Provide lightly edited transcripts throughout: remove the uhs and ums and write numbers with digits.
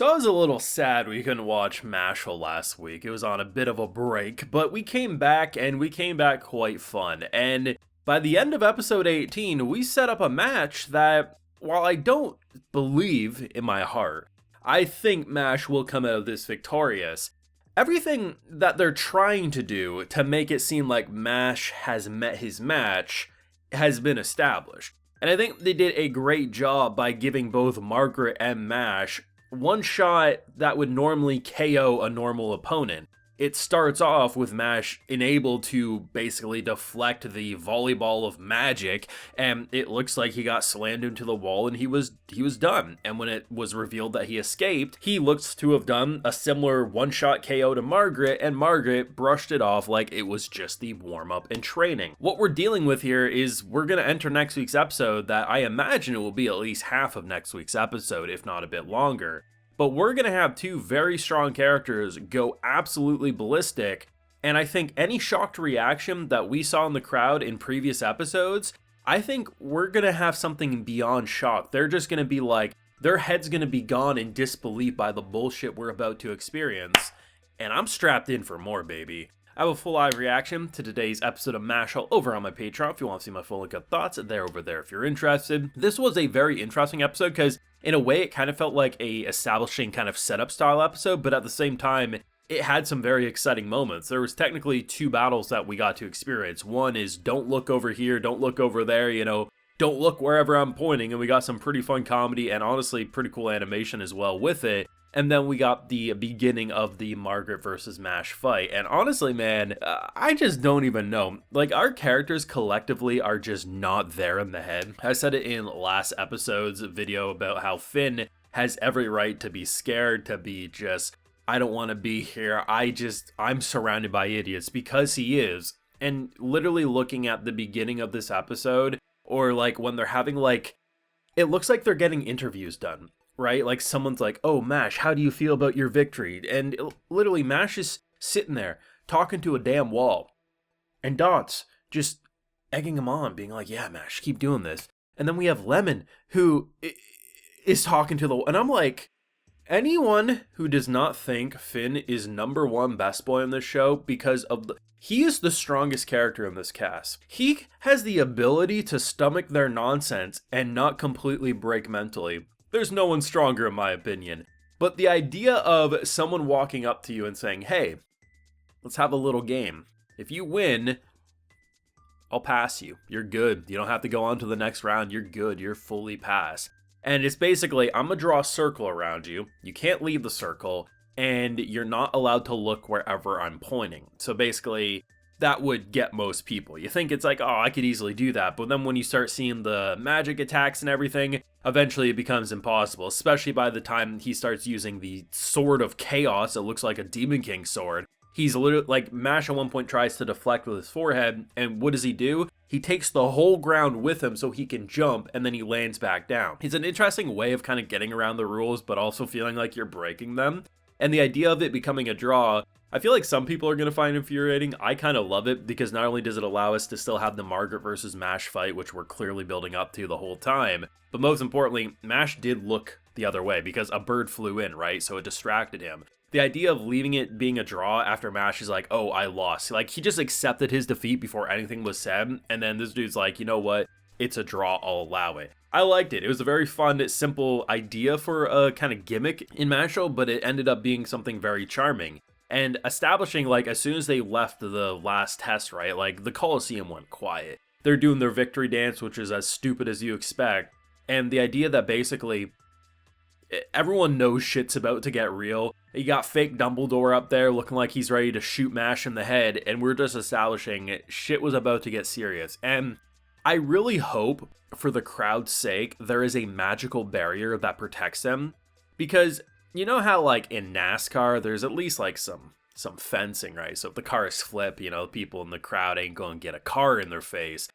So I was a little sad we couldn't watch Mashle last week. It was on a bit of a break, but we came back and we came back quite fun. And by the end of episode 18, we set up a match that, while I don't believe in my heart, I think Mash will come out of this victorious. Everything that they're trying to do to make it seem like Mash has met his match has been established. And I think they did a great job by giving both Margaret and Mash one shot that would normally KO a normal opponent. It starts off with Mash enabled to basically deflect the volleyball of magic, and it looks like he got slammed into the wall and he was done. And when it was revealed that he escaped, he looks to have done a similar one-shot KO to Margaret, and Margaret brushed it off like it was just the warm-up and training. What we're dealing with here is we're going to enter next week's episode that I imagine it will be at least half of next week's episode, if not a bit longer. But we're going to have two very strong characters go absolutely ballistic, and I think any shocked reaction that we saw in the crowd in previous episodes, I think we're going to have something beyond shock. They're just going to be like, their head's going to be gone in disbelief by the bullshit we're about to experience, and I'm strapped in for more, baby. I have a full live reaction to today's episode of Mashle over on my Patreon if you want to see my full uncut thoughts. They're over there if you're interested. This was a very interesting episode because in a way it kind of felt like a establishing kind of setup style episode, but at the same time it had some very exciting moments. There was technically two battles that we got to experience. One is don't look over here, don't look over there, don't look wherever I'm pointing, and we got some pretty fun comedy and honestly pretty cool animation as well with it. And then we got the beginning of the Margaret versus Mash fight. And honestly, man, I just don't even know. Like, our characters collectively are just not there in the head. I said it in last episode's video about how Finn has every right to be scared, to be just, I don't want to be here. I'm surrounded by idiots, because he is. And literally looking at the beginning of this episode, or like when they're having it looks like they're getting interviews done. Right? Like someone's like, oh, Mash, how do you feel about your victory? And literally Mash is sitting there talking to a damn wall. And Dot's just egging him on, being like, yeah, Mash, keep doing this. And then we have Lemon, who is talking to the wall. And I'm like, anyone who does not think Finn is number one best boy in this show because of he is the strongest character in this cast. He has the ability to stomach their nonsense and not completely break mentally. There's no one stronger in my opinion. But the idea of someone walking up to you and saying, hey, let's have a little game. If you win, I'll pass you. You're good. You don't have to go on to the next round. You're good. You're fully passed. And it's basically, I'm going to draw a circle around you. You can't leave the circle. And you're not allowed to look wherever I'm pointing. So basically, that would get most people. You think it's like, oh, I could easily do that. But then when you start seeing the magic attacks and everything, eventually it becomes impossible, especially by the time he starts using the sword of chaos. It looks like a Demon King sword. He's literally like, Mash at one point tries to deflect with his forehead, and what does he do? He takes the whole ground with him so he can jump, and then he lands back down. It's an interesting way of kind of getting around the rules, but also feeling like you're breaking them. And the idea of it becoming a draw, I feel like some people are going to find infuriating. I kind of love it because not only does it allow us to still have the Margaret versus Mash fight, which we're clearly building up to the whole time, but most importantly, Mash did look the other way because a bird flew in, right? So it distracted him. The idea of leaving it being a draw after Mash is like, oh, I lost. Like, he just accepted his defeat before anything was said, and then this dude's like, you know what? It's a draw, I'll allow it. I liked it. It was a very fun, simple idea for a kind of gimmick in Mashle, but it ended up being something very charming. And establishing, like, as soon as they left the last test, right, like, the Coliseum went quiet. They're doing their victory dance, which is as stupid as you expect. And the idea that basically everyone knows shit's about to get real. You got fake Dumbledore up there looking like he's ready to shoot Mash in the head, and we're just establishing shit was about to get serious. And I really hope, for the crowd's sake, there is a magical barrier that protects them. Because you know how, like, in NASCAR, there's at least, like, some fencing, right? So if the cars flip, people in the crowd ain't going to get a car in their face.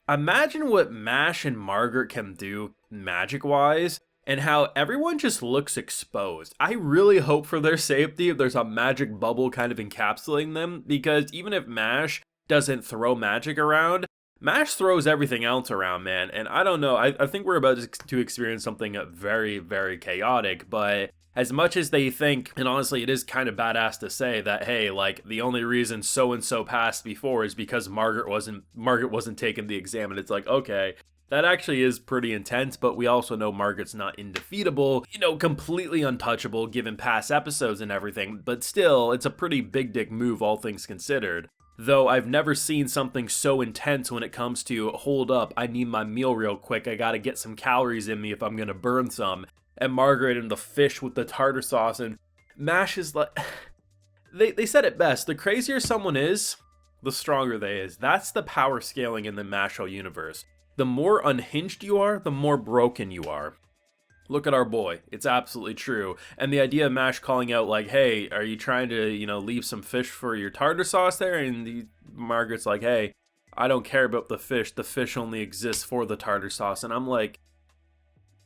Imagine what Mash and Margaret can do magic-wise, and how everyone just looks exposed. I really hope for their safety if there's a magic bubble kind of encapsulating them, because even if Mash doesn't throw magic around, Mash throws everything else around, man. And I don't know, I think we're about to experience something very, very chaotic, but as much as they think, and honestly it is kind of badass to say that, hey, like the only reason so and so passed before is because Margaret wasn't taking the exam, and it's like, okay, that actually is pretty intense, but we also know Margaret's not indefeatable, completely untouchable given past episodes and everything, but still, it's a pretty big dick move, all things considered. Though I've never seen something so intense when it comes to, hold up, I need my meal real quick, I gotta get some calories in me if I'm gonna burn some. And Margaret and the fish with the tartar sauce, and Mash is like, they said it best, the crazier someone is, the stronger they is. That's the power scaling in the Mashle universe. The more unhinged you are, the more broken you are. Look at our boy. It's absolutely true. And the idea of Mash calling out like, hey, are you trying to, leave some fish for your tartar sauce there? And Margaret's like, hey, I don't care about the fish. The fish only exists for the tartar sauce. And I'm like,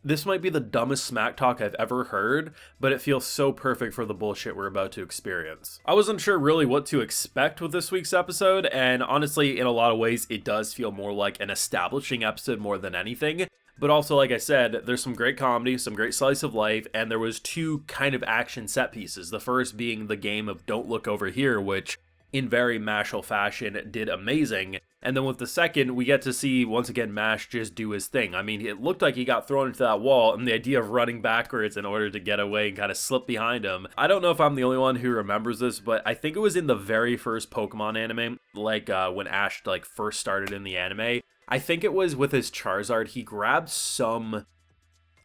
this might be the dumbest smack talk I've ever heard, but it feels so perfect for the bullshit we're about to experience. I wasn't sure really what to expect with this week's episode, and honestly, in a lot of ways, it does feel more like an establishing episode more than anything. But also, like I said, there's some great comedy, some great slice of life, and there was two kind of action set pieces. The first being the game of Don't Look Over Here, which in very Mashle fashion did amazing. And then with the second, we get to see, once again, Mash just do his thing. I mean, it looked like he got thrown into that wall, and the idea of running backwards in order to get away and kind of slip behind him. I don't know if I'm the only one who remembers this, but I think it was in the very first Pokemon anime, like when Ash first started in the anime. I think it was with his Charizard, he grabbed some,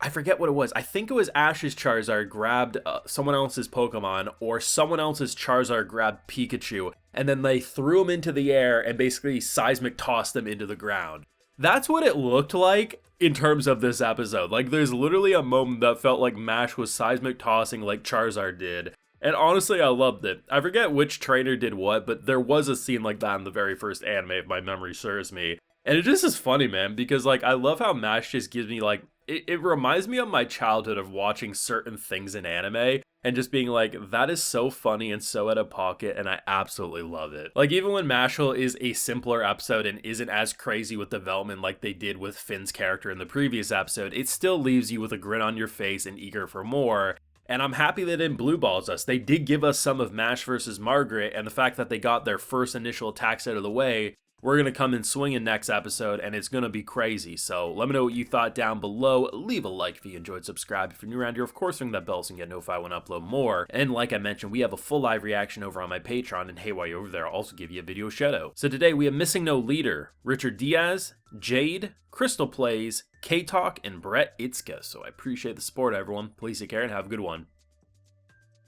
I forget what it was. I think it was Ash's Charizard grabbed someone else's Pokemon, or someone else's Charizard grabbed Pikachu, and then they threw him into the air and basically seismic tossed them into the ground. That's what it looked like in terms of this episode. Like, there's literally a moment that felt like Mash was seismic tossing like Charizard did. And honestly, I loved it. I forget which trainer did what, but there was a scene like that in the very first anime, if my memory serves me. And it just is funny, man, because I love how Mash just gives me it reminds me of my childhood of watching certain things in anime and just being like, that is so funny and so out of pocket, and I absolutely love it. Even when Mashle is a simpler episode and isn't as crazy with development like they did with Finn's character in the previous episode, it still leaves you with a grin on your face and eager for more. And I'm happy they didn't blue balls us. They did give us some of Mash versus Margaret, and the fact that they got their first initial attacks out of the way. We're going to come in swinging next episode, and it's going to be crazy. So let me know what you thought down below. Leave a like if you enjoyed, subscribe if you're new around here. Of course, ring that bell so you can get notified when I upload more. And like I mentioned, we have a full live reaction over on my Patreon, and hey, while you're over there, I'll also give you a video shout out. So today we have Missing No Leader, Richard Diaz, Jade, Crystal Plays, K-Talk, and Brett Itzka. So I appreciate the support, everyone. Please take care and have a good one.